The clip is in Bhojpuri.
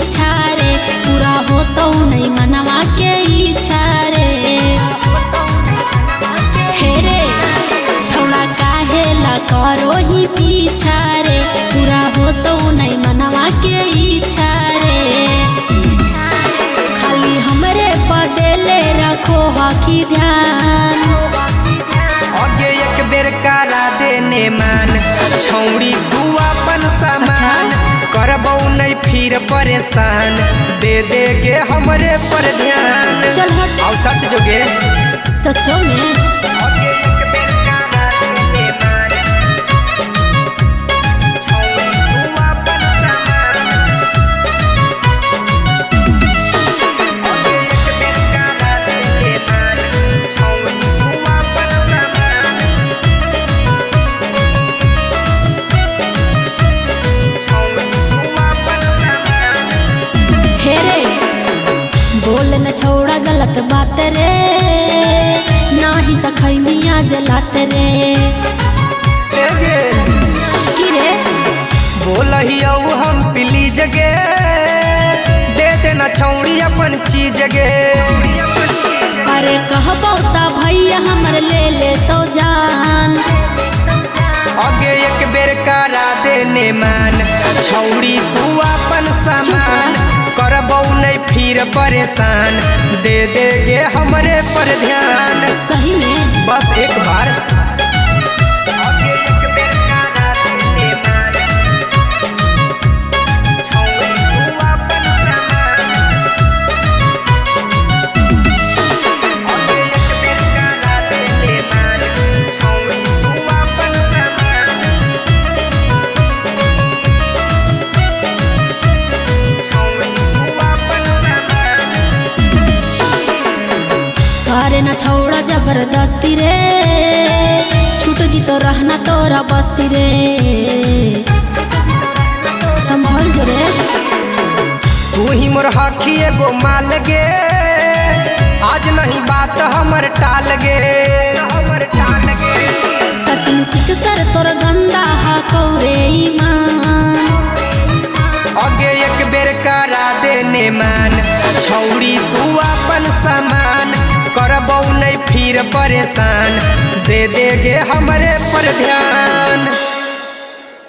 पीछा रे पूरा हो तो नहीं मनवा के इच्छा रे। हे रे छौड़ा काहे ला करो ही पीछा रे पूरा हो तो नहीं मनवा के इच्छा रे। खाली हमरे पदेले रखो हकी ध्यान आगे एक बेर करा देने मान छौड़ी तू अपन सामान करबौ नहीं फिर परेशान दे देगे हमरे पर ध्यान। चल हट आओ सट जोगे सचो में बोल न छोड़ा गलत बात रे नाही त खैमिया जलात रे। की रे बोलहियो हम पिली जगे दे देना छौड़ी अपन चीज गे। अरे कहबो त भैया हमर ले ले तो जान आगे एक बेर करा देने मान छौड़ी तू अपन सामान करबौ नहीं फिर परेशान दे देगे हमरे पर ध्यान। सही में बस एक बार करे न छोड़ा जबरदस्ती रे छूट जी तो रहना तोरा बस्ती रे। संभल जो रे तू ही मोर हखी एगो माल गे आज नहीं बात हमर टाल गे। सचिन सिख सर तोर गंदा हा कौरे ईमान आगे एक बेर करा देने मान छौड़ी तू अपन सामान करबौ नहीं फिर परेशान दे देगे हमरे पर ध्यान।